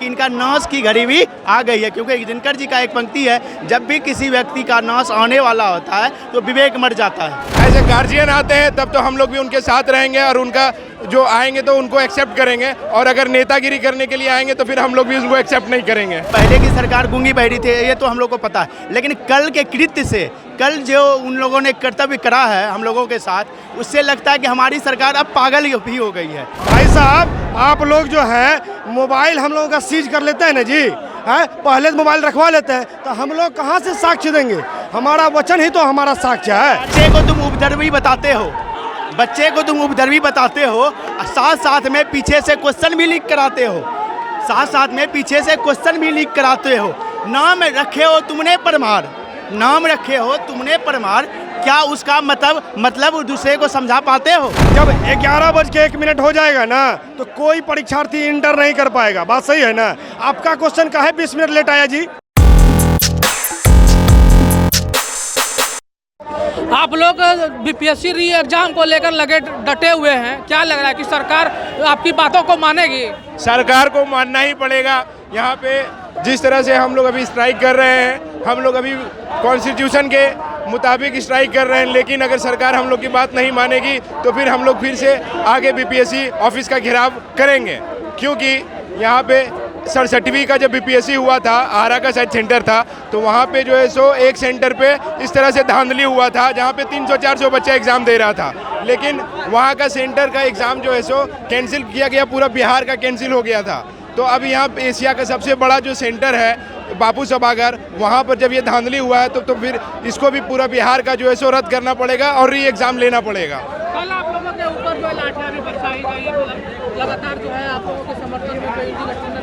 कि इनका नाश की घड़ी भी आ गई है, क्योंकि दिनकर जी का एक पंक्ति है, जब भी किसी व्यक्ति का नाश आने वाला होता है तो विवेक मर जाता है। ऐसे गार्जियन आते हैं तब तो हम लोग भी उनके साथ रहेंगे और उनका जो आएंगे तो उनको एक्सेप्ट करेंगे, और अगर नेतागिरी करने के लिए आएंगे तो फिर हम लोग भी उनको एक्सेप्ट नहीं करेंगे। पहले की सरकार गूंगी बहरी थी, ये तो हम लोग को पता है, लेकिन कल के कृत्य से, कल जो उन लोगों ने कर्तव्य करा है हम लोगों के साथ, उससे लगता है कि हमारी सरकार अब पागल भी हो गई है। भाई साहब, आप लोग जो है मोबाइल हम लोगों का सीज कर लेते हैं ना जी, है पहले तो मोबाइल रखवा लेते हैं, तो हम लोग कहाँ से साक्ष्य देंगे? हमारा वचन ही तो हमारा साक्ष्य है। बच्चे को तुम उपद्रवी बताते हो, बच्चे को तुम उपद्रवी बताते हो, साथ साथ में पीछे से क्वेश्चन भी लीक कराते हो, साथ साथ में पीछे से क्वेश्चन भी लीक कराते हो। नाम रखे हो तुमने परमार, नाम रखे हो तुमने परमार, क्या उसका मतलब दूसरे को समझा पाते हो? जब 11:01 हो जाएगा ना तो कोई परीक्षार्थी इंटर नहीं कर पाएगा। बात सही है ना? आपका क्वेश्चन काहे 20 मिनट लेट आया जी? आप लोग बीपीएससी री एग्जाम को लेकर लगे डटे हुए हैं, क्या लग रहा है कि सरकार आपकी बातों को मानेगी? सरकार को मानना ही पड़ेगा। यहाँ पे जिस तरह से हम लोग अभी स्ट्राइक कर रहे हैं, हम लोग अभी कॉन्स्टिट्यूशन के मुताबिक स्ट्राइक कर रहे हैं, लेकिन अगर सरकार हम लोग की बात नहीं मानेगी तो फिर हम लोग फिर से आगे बीपीएससी ऑफिस का घेराव करेंगे। क्योंकि यहाँ पे 67वीं का जब बीपीएससी हुआ था, आरा का शायद सेंटर था, तो वहाँ पे जो है सो एक सेंटर पे इस तरह से धांधली हुआ था जहाँ पे 300-400 बच्चा एग्ज़ाम दे रहा था, लेकिन वहाँ का सेंटर का एग्ज़ाम जो है सो कैंसिल किया गया, पूरा बिहार का कैंसिल हो गया था। तो अब यहाँ एशिया का सबसे बड़ा जो सेंटर है बापू सभागार, वहाँ पर जब ये धांधली हुआ है तो फिर इसको भी पूरा बिहार का जो है सो रद्द करना पड़ेगा और री एग्ज़ाम लेना पड़ेगा। कल आप लोगों के ऊपर जो लाठियां भी बरसाई गई, लगातार जो है आप लोगों के समर्थन में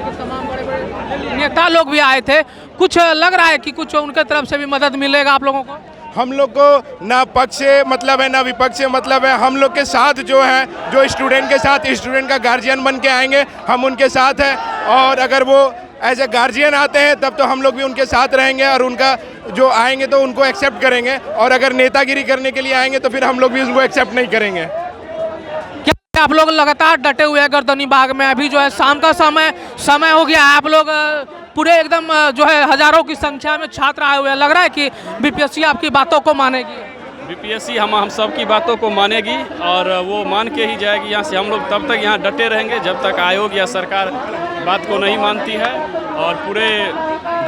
के तमाम बड़े नेता लोग भी आए थे, कुछ लग रहा है कि कुछ उनके तरफ से भी मदद मिलेगा आप लोगों को? हम लोग को ना पक्ष से मतलब है ना विपक्ष से मतलब है। हम लोग के साथ जो है, जो स्टूडेंट के साथ स्टूडेंट का गार्जियन बन के आएंगे, हम उनके साथ हैं, और अगर वो एज ए गार्जियन आते हैं तब तो हम लोग भी उनके साथ रहेंगे और उनका जो आएंगे तो उनको एक्सेप्ट करेंगे, और अगर नेतागिरी करने के लिए आएंगे तो फिर हम लोग भी उनको एक्सेप्ट नहीं करेंगे। क्या आप लोग लगातार डटे हुए हैं गर्दनी बाग में? अभी जो है शाम का समय हो गया, आप लोग पूरे एकदम जो है हजारों की संख्या में छात्र आए हुए हैं, लग रहा है कि बीपीएससी आपकी बातों को मानेगी? बीपीएससी हम सब की बातों को मानेगी और वो मान के ही जाएगी। यहाँ से हम लोग तब तक यहाँ डटे रहेंगे जब तक आयोग या सरकार बात को नहीं मानती है, और पूरे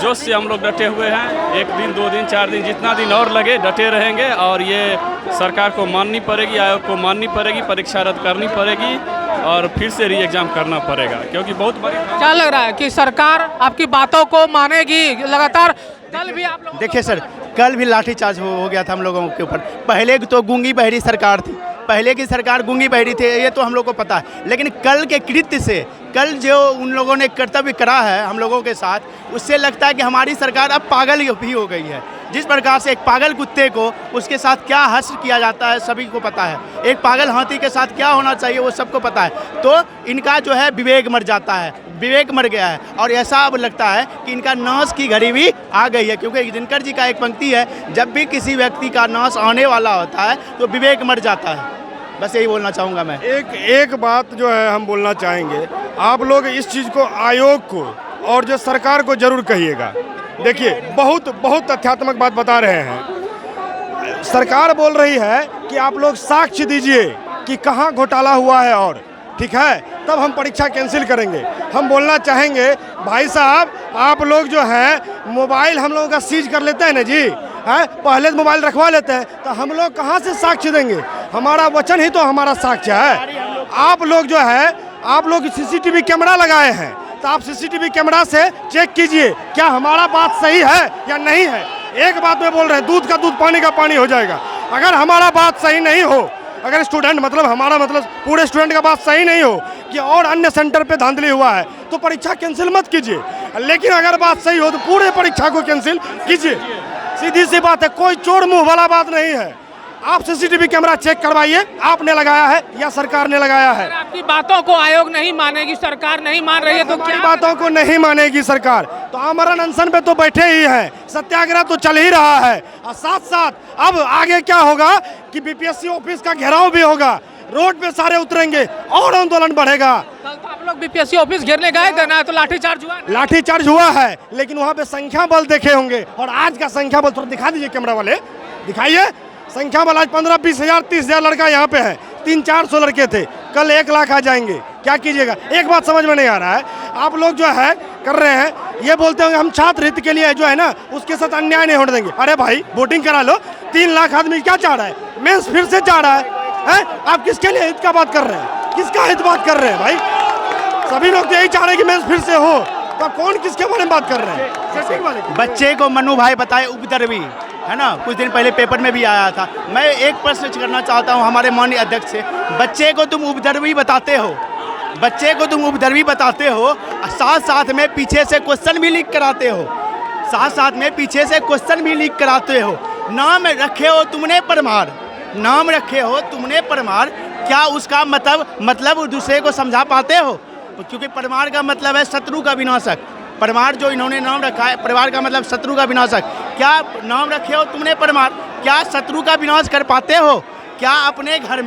जोश से हम लोग डटे हुए हैं। 1 दिन 2 दिन 4 दिन जितना दिन और लगे डटे रहेंगे, और ये सरकार को माननी पड़ेगी, आयोग को माननी पड़ेगी, परीक्षा रद्द करनी पड़ेगी और फिर से री एग्जाम करना पड़ेगा, क्योंकि बहुत बड़ी। क्या लग रहा है कि सरकार आपकी बातों को मानेगी? लगातार कल भी आप लोग देखिए सर, कल भी लाठीचार्ज हो गया था हम लोगों के ऊपर। पहले तो गूंगी बहरी सरकार थी, पहले की सरकार गूंगी बहरी थी, ये तो हम लोग को पता है, लेकिन कल के कृत्य से, कल जो उन लोगों ने कर्तव्य करा है हम लोगों के साथ, उससे लगता है कि हमारी सरकार अब पागल भी हो गई है। जिस प्रकार से एक पागल कुत्ते को उसके साथ क्या हश्र किया जाता है सभी को पता है, एक पागल हाथी के साथ क्या होना चाहिए वो सबको पता है। तो इनका जो है विवेक मर जाता है, विवेक मर गया है, और ऐसा अब लगता है कि इनका नाश की घड़ी भी आ गई है, क्योंकि दिनकर जी का एक पंक्ति है, जब भी किसी व्यक्ति का नाश आने वाला होता है तो विवेक मर जाता है। बस यही बोलना चाहूँगा मैं। एक बात जो है हम बोलना चाहेंगे, आप लोग इस चीज़ को आयोग को और जो सरकार को जरूर कहिएगा। देखिए, बहुत तथ्यात्मक बात बता रहे हैं। सरकार बोल रही है कि आप लोग साक्ष्य दीजिए कि कहाँ घोटाला हुआ है, और ठीक है तब हम परीक्षा कैंसिल करेंगे। हम बोलना चाहेंगे भाई साहब, आप लोग जो है मोबाइल हम लोगों का सीज कर लेते हैं ना जी, है पहले तो मोबाइल रखवा लेते हैं, तो हम लोग कहाँ से साक्ष्य देंगे? हमारा वचन ही तो हमारा साक्ष्य है। आप लोग जो है, आप लोग सीसीटीवी कैमरा लगाए हैं, तो आप सीसीटीवी कैमरा से चेक कीजिए क्या हमारा बात सही है या नहीं है। एक बात में बोल रहे हैं, दूध का दूध पानी का पानी हो जाएगा। अगर हमारा बात सही नहीं हो, अगर स्टूडेंट मतलब हमारा मतलब पूरे स्टूडेंट का बात सही नहीं हो कि और अन्य सेंटर पे धांधली हुआ है, तो परीक्षा कैंसिल मत कीजिए। लेकिन अगर बात सही हो तो पूरे परीक्षा को कैंसिल कीजिए। सीधी सी बात है, कोई चोर मुंह वाला बात नहीं है। आप सीसीटीवी कैमरा चेक करवाइए, आपने लगाया है या सरकार ने लगाया है। आपकी बातों को आयोग नहीं मानेगी, सरकार नहीं मान रही है, तो क्या बातों को नहीं मानेगी सरकार, तो आमरण अनशन पे तो बैठे ही हैं, सत्याग्रह तो चल ही रहा है, और साथ साथ अब आगे क्या होगा कि बीपीएससी ऑफिस का घेराव भी होगा, रोड पे सारे उतरेंगे और आंदोलन बढ़ेगा। कल तो लोग बीपीएससी ऑफिस घेरने गए थे ना, तो लाठीचार्ज हुआ। लाठीचार्ज हुआ है, लेकिन वहाँ पे संख्या बल देखे होंगे, और आज का संख्या बल थोड़ा दिखा दीजिए कैमरा वाले, दिखाइए संख्या बल। आज 15-20 हज़ार 30 हज़ार लड़का यहाँ पे है, 300-400 लड़के थे, कल 1 लाख आ जाएंगे, क्या कीजिएगा? एक बात समझ में नहीं आ रहा है, आप लोग जो है कर रहे हैं, ये बोलते होंगे हम छात्र हित के लिए जो है ना उसके साथ अन्याय नहीं होने देंगे। अरे भाई वोटिंग करा लो, 3 लाख आदमी क्या चाह रहा है? मेंस फिर से चाह रहा है? आप किसके लिए हित का बात कर रहे हैं? किसका हित बात कर रहे हैं भाई? सभी लोग तो यही चाह रहे हैं कि मेंस फिर से हो, तो कौन किसके बारे में बात कर रहे हैं? बच्चे को मनु भाई बताए उपद्रवी, है ना, कुछ दिन पहले पेपर में भी आया था। मैं एक प्रश्न करना चाहता हूँ हमारे माननीय अध्यक्ष से, बच्चे को तुम उपद्रवी बताते हो, बच्चे को तुम उपद्रवी बताते हो, साथ साथ में पीछे से क्वेश्चन भी लीक कराते हो, साथ साथ में पीछे से क्वेश्चन भी लीक कराते हो। नाम रखे हो तुमने परमार, नाम रखे हो तुमने परमार, क्या उसका मतलब दूसरे को समझा पाते हो? क्योंकि परमार का मतलब है शत्रु का विनाशक, परमार जो इन्होंने नाम रखा है, परिवार का मतलब शत्रु का विनाशक। क्या नाम रखे हो तुमने परमार, क्या शत्रु का विनाश कर पाते हो? क्या अपने घर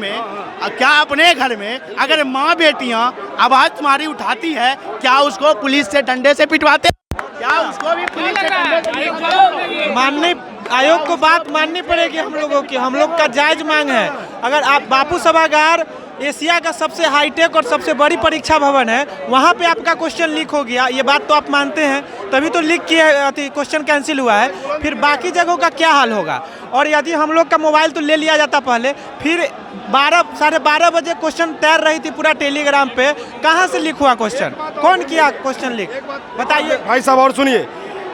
में अगर माँ बेटियाँ आवाज़ तुम्हारी उठाती है, क्या उसको पुलिस से डंडे से पिटवाते? क्या उसको भी पुलिस से डंडे से पिटवाते? मानने आयोग को बात माननी पड़ेगी हम लोगों की, हम लोग का जायज मांग है। अगर आप बापू सभागार एशिया का सबसे हाईटेक और सबसे बड़ी परीक्षा भवन है, वहाँ पे आपका क्वेश्चन लीक हो गया, ये बात तो आप मानते हैं, तभी तो लीक किया, क्वेश्चन कैंसिल हुआ है। फिर बाकी जगहों का क्या हाल होगा? और यदि हम लोग का मोबाइल तो ले लिया जाता पहले, फिर 12 साढ़े 12 बजे क्वेश्चन तैर रही थी पूरा टेलीग्राम पे, कहाँ से लीक हुआ क्वेश्चन? कौन किया क्वेश्चन लीक, बताइए भाई साहब। और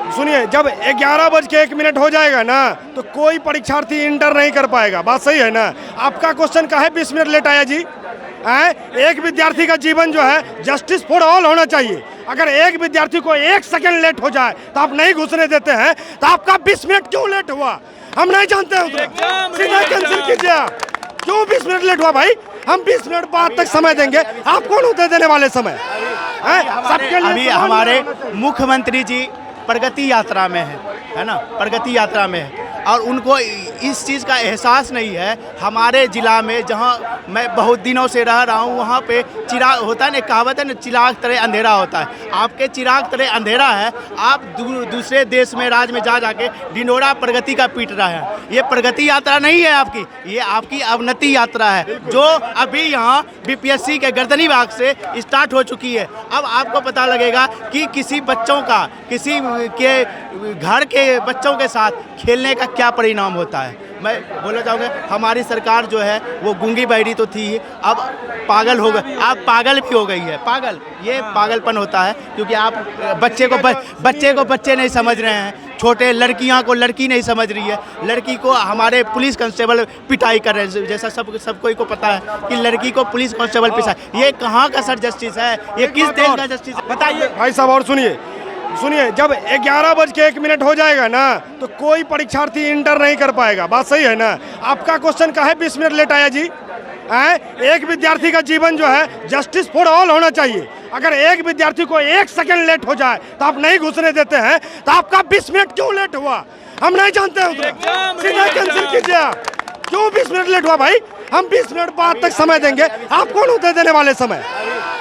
सुनिए, जब 11:01 हो जाएगा ना, तो कोई परीक्षार्थी इंटर नहीं कर पाएगा, बात सही है ना? आपका क्वेश्चन काहे 20 मिनट लेट आया जी? एक विद्यार्थी का जीवन जो है जस्टिस फॉर ऑल होना चाहिए। अगर एक विद्यार्थी को 1 सेकंड लेट हो जाए तो आप नहीं घुसने देते हैं, तो आपका 20 मिनट क्यों लेट हुआ? हम नहीं जानते हैं, सीधा कैंसिल कीजिए आप। क्यों 20 मिनट लेट हुआ भाई? हम 20 मिनट बाद तक समय देंगे, आप कौन होते देने वाले समय? सबके लिए अभी हमारे मुख्यमंत्री जी प्रगति यात्रा में है ना, प्रगति यात्रा में है, और उनको इस चीज़ का एहसास नहीं है। हमारे ज़िला में जहाँ मैं बहुत दिनों से रह रहा हूँ, वहाँ पे चिराग होता है ना, कहावत है ना, चिराग तरह अंधेरा होता है। आपके चिराग तरह अंधेरा है, आप दूसरे देश में राज्य में जाके ढिंढोरा प्रगति का पीट रहे हैं। ये प्रगति यात्रा नहीं है आपकी, ये आपकी अवनति यात्रा है, जो अभी यहाँ बीपीएससी के गर्दनी भाग से स्टार्ट हो चुकी है। अब आपको पता लगेगा कि किसी बच्चों का, किसी के घर के बच्चों के साथ खेलने का क्या परिणाम होता है। मैं बोलना चाहूँगा, हमारी सरकार जो है वो गूंगी बहरी तो थी, अब पागल हो गई, आप पागल भी हो गई है। पागल, ये पागलपन होता है, क्योंकि आप बच्चे को बच्चे नहीं समझ रहे हैं, छोटे लड़कियां को लड़की नहीं समझ रही है, लड़की को हमारे पुलिस कांस्टेबल पिटाई कर रहे हैं, जैसा सब कोई को पता है कि लड़की को पुलिस कांस्टेबल पिटाई। ये कहाँ का सर जस्टिस है? ये किस देश का जस्टिस है? बताइए भाई साहब। और सुनिए, जब 11:01 हो जाएगा ना, तो कोई परीक्षार्थी इंटर नहीं कर पाएगा, बात सही है ना? आपका क्वेश्चन काहे 20 मिनट लेट आया जी? एक विद्यार्थी का जीवन जो है जस्टिस फॉर ऑल होना चाहिए। अगर एक विद्यार्थी को 1 सेकंड लेट हो जाए तो आप नहीं घुसने देते हैं, तो आपका 20 मिनट क्यों लेट हुआ? हम नहीं जानते हैं, सीधा कैंसिल कीजिए आप। क्यों 20 मिनट लेट हुआ भाई? हम 20 मिनट बाद तक समय देंगे, आप कौन होते देने वाले समय?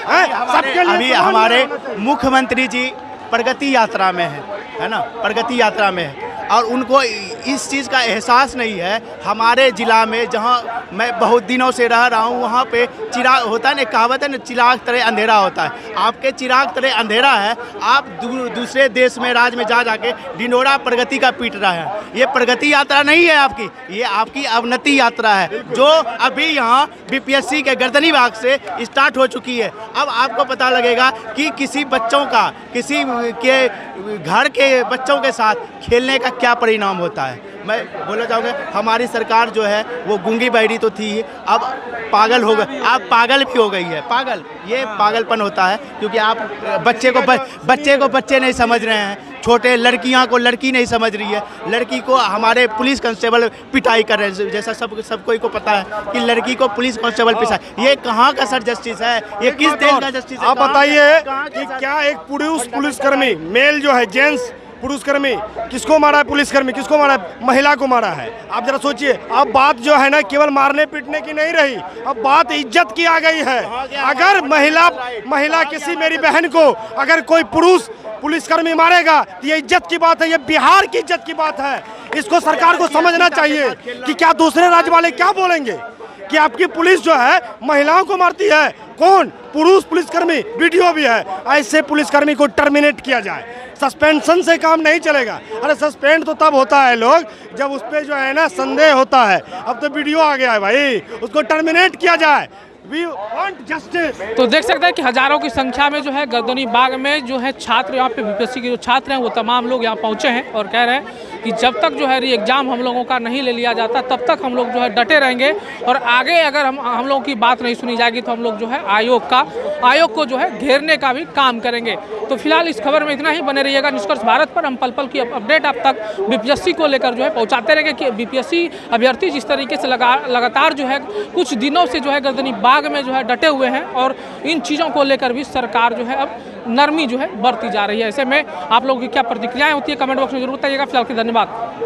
सबके लिए अभी हमारे मुख्यमंत्री जी प्रगति यात्रा में है ना, प्रगति यात्रा में है, और उनको इस चीज़ का एहसास नहीं है। हमारे ज़िला में जहाँ मैं बहुत दिनों से रह रहा हूँ, वहाँ पे चिराग होता है ना, कहावत है ना, चिराग तरह अंधेरा होता है। आपके चिराग तरह अंधेरा है, आप दूसरे देश में राज्य में जाके ढिंढोरा प्रगति का पीट रहे हैं। ये प्रगति यात्रा नहीं है आपकी, ये आपकी अवनति यात्रा है, जो अभी यहाँ बीपीएससी के गर्दनी भाग से स्टार्ट हो चुकी है। अब आपको पता लगेगा कि किसी बच्चों का, किसी के घर के बच्चों के साथ खेलने का क्या परिणाम होता है। मैं बोलना चाहूँगा, हमारी सरकार जो है वो गूंगी बहरी तो थी, अब पागल हो गई, आप पागल भी हो गई है। पागल, ये पागलपन होता है, क्योंकि आप बच्चे को बच्चे नहीं समझ रहे हैं, छोटे लड़कियां को लड़की नहीं समझ रही है, लड़की को हमारे पुलिस कांस्टेबल पिटाई कर रहे हैं, जैसा सब कोई को पता है कि लड़की को पुलिस कांस्टेबल पिटाई। ये कहाँ का सर जस्टिस है? ये किस देश का जस्टिस है? आप बताइए कि क्या एक पुरुषकर्मी मेल जो है, जेंट्स पुरुषकर्मी किसको मारा है, पुलिसकर्मी किसको मारा है, महिला को मारा है। आप जरा सोचिए, अब बात जो है ना केवल मारने पीटने की नहीं रही, अब बात इज्जत की आ गई है। अगर महिला किसी मेरी बहन को अगर कोई पुरुष पुलिसकर्मी मारेगा तो ये इज्जत की बात है, ये बिहार की इज्जत की बात है। इसको सरकार को समझना चाहिए कि क्या दूसरे राज्य वाले क्या बोलेंगे कि आपकी पुलिस जो है महिलाओं को मारती है। कौन? पुरुष पुलिसकर्मी, वीडियो भी है। ऐसे पुलिसकर्मी को टर्मिनेट किया जाए, सस्पेंशन से काम नहीं चलेगा। अरे सस्पेंड तो तब होता है लोग जब उस पर जो है ना संदेह होता है। अब तो वीडियो आ गया है भाई, उसको टर्मिनेट किया जाए। We want justice। तो देख सकते हैं कि हजारों की संख्या में जो है गर्दनी बाग में जो है छात्र, यहाँ पे बीपीएससी के जो छात्र हैं वो तमाम लोग यहाँ पहुँचे हैं और कह रहे हैं कि जब तक जो है री एग्ज़ाम हम लोगों का नहीं ले लिया जाता तब तक हम लोग जो है डटे रहेंगे और आगे अगर हम लोगों की बात नहीं सुनी जाएगी तो हम लोग जो है आयोग को जो है घेरने का भी काम करेंगे। तो फिलहाल इस खबर में इतना ही, बने रहिएगा निष्कर्ष भारत पर। हम पल पल की अपडेट आप तक बीपीएससी को लेकर जो है पहुँचाते रहेंगे कि बीपीएससी अभ्यर्थी जिस तरीके से लगातार जो है कुछ दिनों से जो है गर्दनी बाग में जो है डटे हुए हैं और इन चीज़ों को लेकर भी सरकार जो है अब नरमी जो है बरती जा रही है। ऐसे में आप लोगों की क्या प्रतिक्रियाएं होती है कमेंट बॉक्स में जरूर बताइएगा। फिलहाल के धन्यवाद।